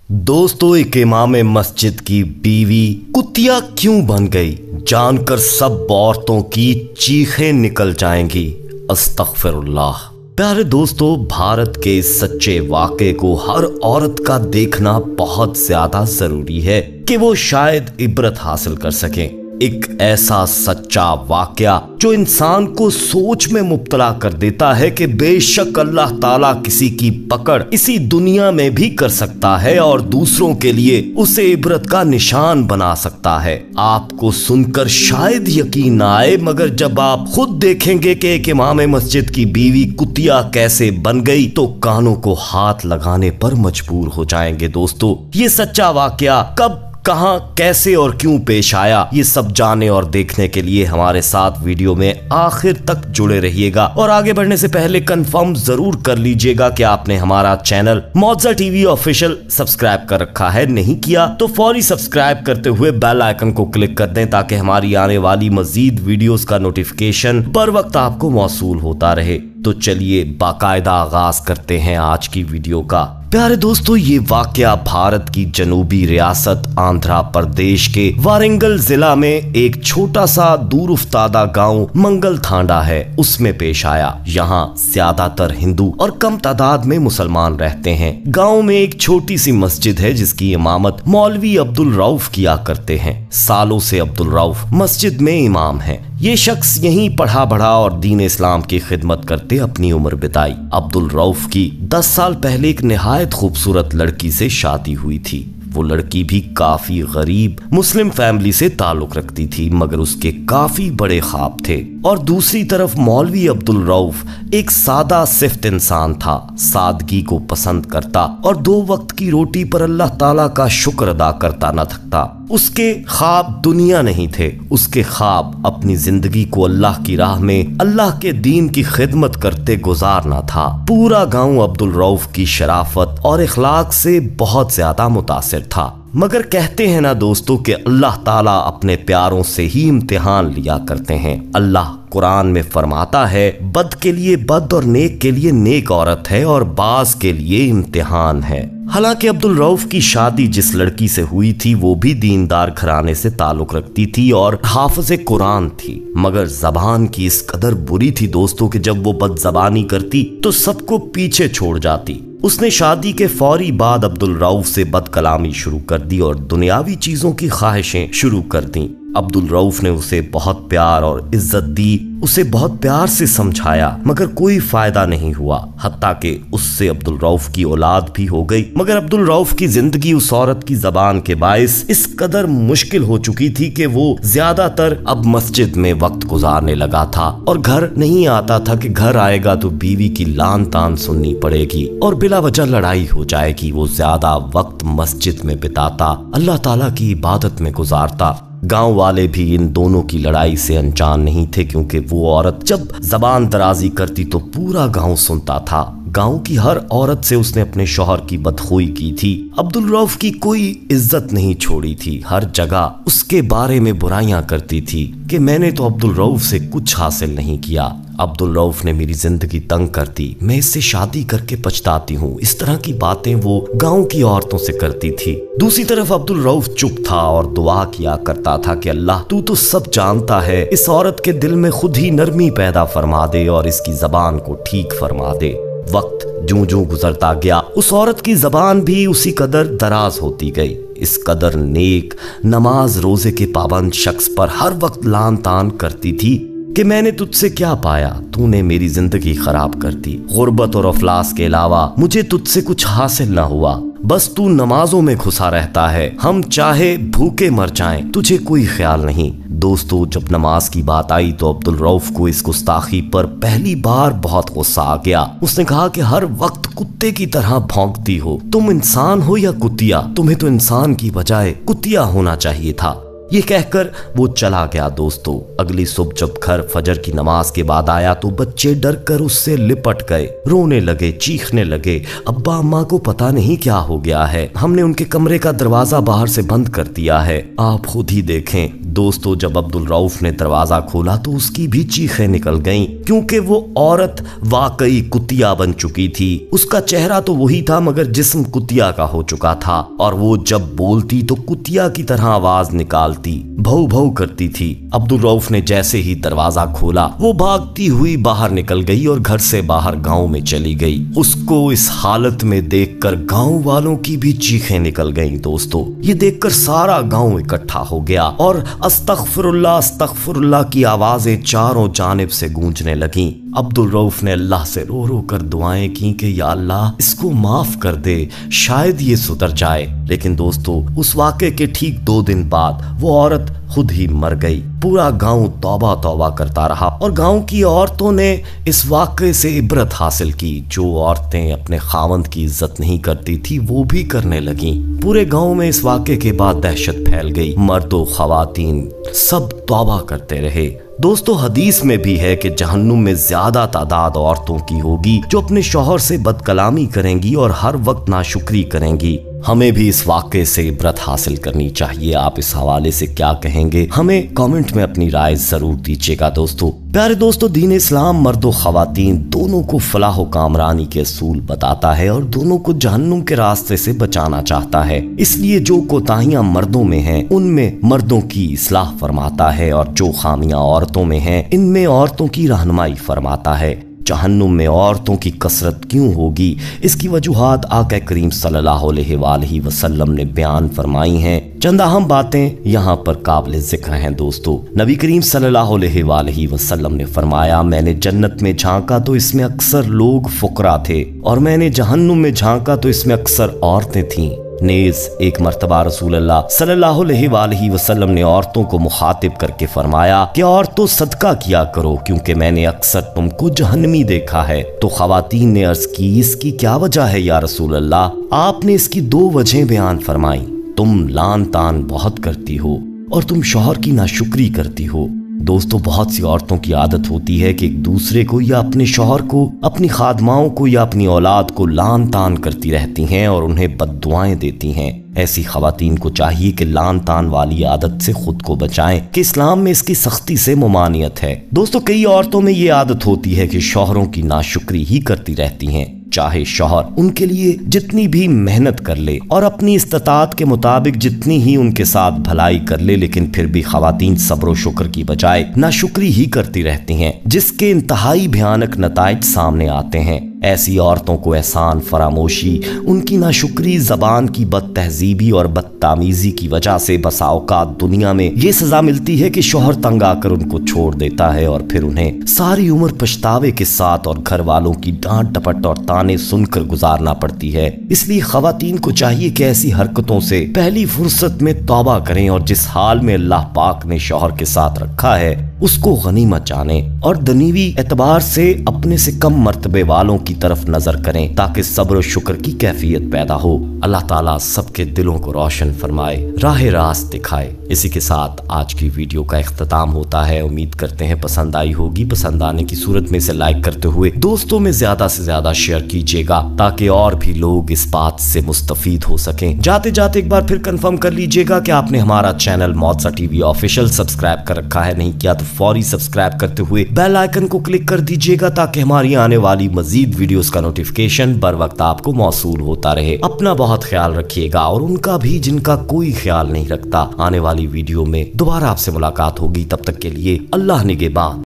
दोस्तों, एक इमाम मस्जिद की बीवी कुतिया क्यों बन गई, जानकर सब औरतों की चीखें निकल जाएंगी। अस्तगफिरुल्लाह। प्यारे दोस्तों, भारत के इस सच्चे वाक़े को हर औरत का देखना बहुत ज्यादा जरूरी है कि वो शायद इबरत हासिल कर सकें। एक ऐसा सच्चा वाकया जो इंसान को सोच में मुब्तला कर देता है कि बेशक अल्लाह ताला किसी की पकड़ इसी दुनिया में भी कर सकता है और दूसरों के लिए उसे इबरत का निशान बना सकता है। आपको सुनकर शायद यकीन ना आए, मगर जब आप खुद देखेंगे कि एक इमाम मस्जिद की बीवी कुतिया कैसे बन गई तो कानों को हाथ लगाने पर मजबूर हो जाएंगे। दोस्तों, ये सच्चा वाकया कब, कहां, कैसे और क्यों पेश आया, ये सब जाने और देखने के लिए हमारे साथ वीडियो में आखिर तक जुड़े रहिएगा। और आगे बढ़ने से पहले कंफर्म जरूर कर लीजिएगा कि आपने हमारा चैनल मौजा टीवी ऑफिशियल सब्सक्राइब कर रखा है। नहीं किया तो फौरी सब्सक्राइब करते हुए बेल आइकन को क्लिक कर दें ताकि हमारी आने वाली मजीद वीडियोस का नोटिफिकेशन बर वक्त आपको मौसूल होता रहे। तो चलिए बाकायदा आगाज करते हैं आज की वीडियो का। प्यारे दोस्तों, ये वाकया भारत की जनूबी रियासत आंध्र प्रदेश के वारंगल जिला में एक छोटा सा दूर उफ्तादा गांव मंगल थांडा है, उसमें पेश आया। यहाँ ज्यादातर हिंदू और कम तादाद में मुसलमान रहते हैं। गांव में एक छोटी सी मस्जिद है जिसकी इमामत मौलवी अब्दुल रऊफ किया करते हैं। सालों से अब्दुल रऊफ मस्जिद में इमाम हैं। ये शख्स यहीं पढ़ा बढ़ा और दीन इस्लाम की खिदमत करते अपनी उम्र बिताई। अब्दुल रऊफ की 10 साल पहले एक निहायत खूबसूरत लड़की से शादी हुई थी। वो लड़की भी काफी गरीब मुस्लिम फैमिली से ताल्लुक रखती थी, मगर उसके काफी बड़े ख्वाब थे। और दूसरी तरफ मौलवी अब्दुल रऊफ एक सादा सिफ्त इंसान था, सादगी को पसंद करता और 2 वक्त की रोटी पर अल्लाह ताला का शुक्र अदा करता न थकता। उसके ख्वाब दुनिया नहीं थे, उसके ख्वाब अपनी जिंदगी को अल्लाह की राह में अल्लाह के दीन की खिदमत करते गुजारना था। पूरा गांव अब्दुल रऊफ की शराफत और इखलाक से बहुत ज्यादा मुतासिर था। मगर कहते हैं ना दोस्तों कि अल्लाह ताला अपने प्यारों से ही इम्तिहान लिया करते हैं। अल्लाह कुरान में फरमाता है, बद के लिए बद और नेक के लिए नेक औरत है और बाज के लिए इम्तिहान है। हालांकि अब्दुल रऊफ की शादी जिस लड़की से हुई थी वो भी दीनदार घराने से ताल्लुक रखती थी और हाफिज़े कुरान थी, मगर जबान की इस कदर बुरी थी दोस्तों कि जब वो बदजबानी करती तो सबको पीछे छोड़ जाती। उसने शादी के फौरी बाद अब्दुल रऊफ से बदकलामी शुरू कर दी और दुनियावी चीजों की ख्वाहिशें शुरू कर दी। अब्दुल रऊफ ने उसे बहुत प्यार और इज्जत दी, उसे बहुत प्यार से समझाया, मगर कोई फायदा नहीं हुआ। हत्ता कि उससे अब्दुल रऊफ की औलाद भी हो गई, मगर अब्दुल रऊफ की जिंदगी उस औरत की जबान के बायस इस कदर मुश्किल हो चुकी थी कि वो ज्यादातर अब मस्जिद में वक्त गुजारने लगा था और घर नहीं आता था कि घर आएगा तो बीवी की लान तान सुननी पड़ेगी और बिला वजह लड़ाई हो जाएगी। वो ज्यादा वक्त मस्जिद में बिताता, अल्लाह ताला की इबादत में गुजारता। गांव वाले भी इन दोनों की लड़ाई से अनजान नहीं थे, क्योंकि वो औरत जब जबान दराजी करती तो पूरा गांव सुनता था। गांव की हर औरत से उसने अपने शौहर की बदखुई की थी। अब्दुल रऊफ की कोई इज्जत नहीं छोड़ी थी, हर जगह उसके बारे में बुराइयां करती थी कि मैंने तो अब्दुल रऊफ से कुछ हासिल नहीं किया, अब्दुल रऊफ ने मेरी जिंदगी तंग कर दी, मैं इससे शादी करके पछताती हूँ। इस तरह की बातें वो गांव की औरतों से करती थी। दूसरी तरफ अब्दुल रऊफ चुप था और दुआ किया करता था कि अल्लाह तू तो सब जानता है, इस औरत के दिल में खुद ही नरमी पैदा फरमा दे और इसकी जबान को ठीक फरमा दे। वक्त जूं जूं गुजरता गया उस औरत की जबान भी उसी कदर दराज होती गई। इस कदर नेक, नमाज रोजे के पाबंद शख्स पर हर वक्त लान तान करती थी कि मैंने तुझसे क्या पाया, तूने मेरी जिंदगी खराब कर दी। गुर्बत और अफलास के अलावा मुझे तुझसे कुछ हासिल ना हुआ, बस तू नमाजों में घुसा रहता है, हम चाहे भूखे मर जाएं, तुझे कोई ख्याल नहीं। दोस्तों, जब नमाज की बात आई तो अब्दुल रऊफ को इस गुस्ताखी पर पहली बार बहुत गुस्सा आ गया। उसने कहा कि हर वक्त कुत्ते की तरह भौंकती हो, तुम इंसान हो या कुतिया? तुम्हें तो इंसान की बजाय कुतिया होना चाहिए था। ये कहकर वो चला गया। दोस्तों अगली सुबह जब घर फजर की नमाज के बाद आया तो बच्चे डर कर उससे लिपट गए, रोने लगे, चीखने लगे, अब्बा अम्मा को पता नहीं क्या हो गया है, हमने उनके कमरे का दरवाजा बाहर से बंद कर दिया है, आप खुद ही देखें। दोस्तों जब अब्दुल रऊफ ने दरवाजा खोला तो उसकी भी चीखें निकल गईं, क्योंकि वो औरत वाकई कुतिया बन चुकी थी। उसका चेहरा तो वही था मगर जिस्म कुतिया का हो चुका था, और वो जब बोलती तो कुतिया की तरह आवाज निकालती, भौ भौ करती थी। अब्दुल रऊफ ने जैसे ही दरवाजा खोला वो भागती हुई बाहर निकल गई और घर से बाहर गांव में चली गई। उसको इस हालत में देखकर गांव वालों की भी चीखें निकल गईं। दोस्तों ये देखकर सारा गांव इकट्ठा हो गया और अस्तगफिरुल्लाह अस्तगफिरुल्लाह की आवाजें चारों जानिब से गूंजने लगीं। अब्दुल रऊफ ने अल्लाह से रो रो कर दुआएं की कि या अल्लाह इसको माफ कर दे, शायद ये सुधर जाए। लेकिन दोस्तों उस वाक़े के ठीक 2 दिन बाद वो औरत खुद ही मर गई। पूरा गांव तौबा तौबा करता रहा और गांव की औरतों ने इस वाक़े से इबरत हासिल की। जो औरतें अपने खावंद की इज्जत नहीं करती थी वो भी करने लगीं। पूरे गांव में इस वाक़े के बाद दहशत फैल गई। मर्दों खवातीन सब तौबा करते रहे। दोस्तों हदीस में भी है कि जहन्नुम में ज्यादा तादाद औरतों की होगी जो अपने शौहर से बदकलामी करेंगी और हर वक्त नाशुक्री करेंगी। हमें भी इस वाक़े से इबरत हासिल करनी चाहिए। आप इस हवाले से क्या कहेंगे, हमें कमेंट में अपनी राय जरूर दीजिएगा। दोस्तों प्यारे दोस्तों, दीन इस्लाम मर्द व खवातीन दोनों को फलाह व कामरानी के असूल बताता है और दोनों को जहन्नुम के रास्ते से बचाना चाहता है। इसलिए जो कोताहियां मर्दों में हैं उनमें मर्दों की इस्लाह फरमाता है और जो खामियां औरतों में हैं इनमें औरतों की रहनुमाई फरमाता है। जहन्नुम में औरतों की कसरत क्यों होगी, इसकी वजूहात आका करीम सल्लल्लाहु अलैहि वसल्लम ने बयान फरमाई हैं। चंद अहम बातें यहाँ पर काबिल जिक्र हैं। दोस्तों नबी करीम सल्लल्लाहु अलैहि वसल्लम ने फरमाया, मैंने जन्नत में झांका तो इसमें अक्सर लोग फुकरा थे और मैंने जहन्नुम में झांका तो इसमें अक्सर औरतें थीं। नेज एक मर्तबा रसूल अल्लाह सल्लल्लाहु अलैहि वसल्लम ने औरतों को मुखातिब करके फरमाया कि औरतों सदका किया करो क्योंकि मैंने अक्सर तुमको जहन्नमी देखा है। तो खवातीन ने अर्ज की, इसकी क्या वजह है या रसूल अल्लाह? आपने इसकी 2 वजह बयान फरमाई, तुम लान तान बहुत करती हो और तुम शौहर की नाशुक्री करती हो। दोस्तों बहुत सी औरतों की आदत होती है कि एक दूसरे को या अपने शौहर को, अपनी खादमाओं को या अपनी औलाद को लान तान करती रहती हैं और उन्हें बद्दुआएं देती हैं। ऐसी खवातीन को चाहिए कि लान तान वाली आदत से खुद को बचाएं कि इस्लाम में इसकी सख्ती से मुमानियत है। दोस्तों कई औरतों में ये आदत होती है कि शौहरों की नाशुक्री ही करती रहती हैं, चाहे शौहर उनके लिए जितनी भी मेहनत कर ले और अपनी इस्तात के मुताबिक जितनी ही उनके साथ भलाई कर ले, लेकिन फिर भी खवातीन सब्र व शुक्र की बजाय नाशुक्री ही करती रहती हैं, जिसके इंतहाई भयानक नताइज सामने आते हैं। ऐसी औरतों को एहसान फरामोशी, उनकी नाशुक्री, जबान की बदतहजीबी और बदतामीजी की वजह से बसा औकात दुनिया में ये सजा मिलती है कि शौहर तंग आकर उनको छोड़ देता है और फिर उन्हें सारी उम्र पछतावे के साथ और घर वालों की डांट डपट और ताने सुनकर गुजारना पड़ती है। इसलिए खवातीन को चाहिए कि ऐसी हरकतों से पहली फुर्सत में तौबा करें और जिस हाल में अल्लाह पाक ने शौहर के साथ रखा है उसको गनीमत जाने और दुनियावी एतबार से अपने से कम मर्तबे वालों की तरफ नजर करें ताकि सब्र शुक्र की कैफियत पैदा हो। अल्लाह ताला सबके दिलों को रोशन फरमाए, राह रास्त दिखाए। इसी के साथ आज की वीडियो का इख्तिताम होता है। उम्मीद करते हैं पसंद आई होगी। पसंद आने की सूरत में इसे लाइक करते हुए दोस्तों में ज्यादा से ज्यादा शेयर कीजिएगा ताकि और भी लोग इस बात से मुस्तफीद हो सकें। जाते जाते एक बार फिर कंफर्म कर लीजिएगा कि आपने हमारा चैनल मौजा टीवी ऑफिशियल सब्सक्राइब कर रखा है। नहीं किया तो फौरी सब्सक्राइब करते हुए बेल आइकन को क्लिक कर दीजिएगा ताकि हमारी आने वाली मजीद वीडियोस का नोटिफिकेशन बर वक्त आपको मौसूल होता रहे। अपना बहुत ख्याल रखिएगा और उनका भी जिनका कोई ख्याल नहीं रखता। आने वाली वीडियो में दोबारा आपसे मुलाकात होगी। तब तक के लिए अल्लाह निगहबान।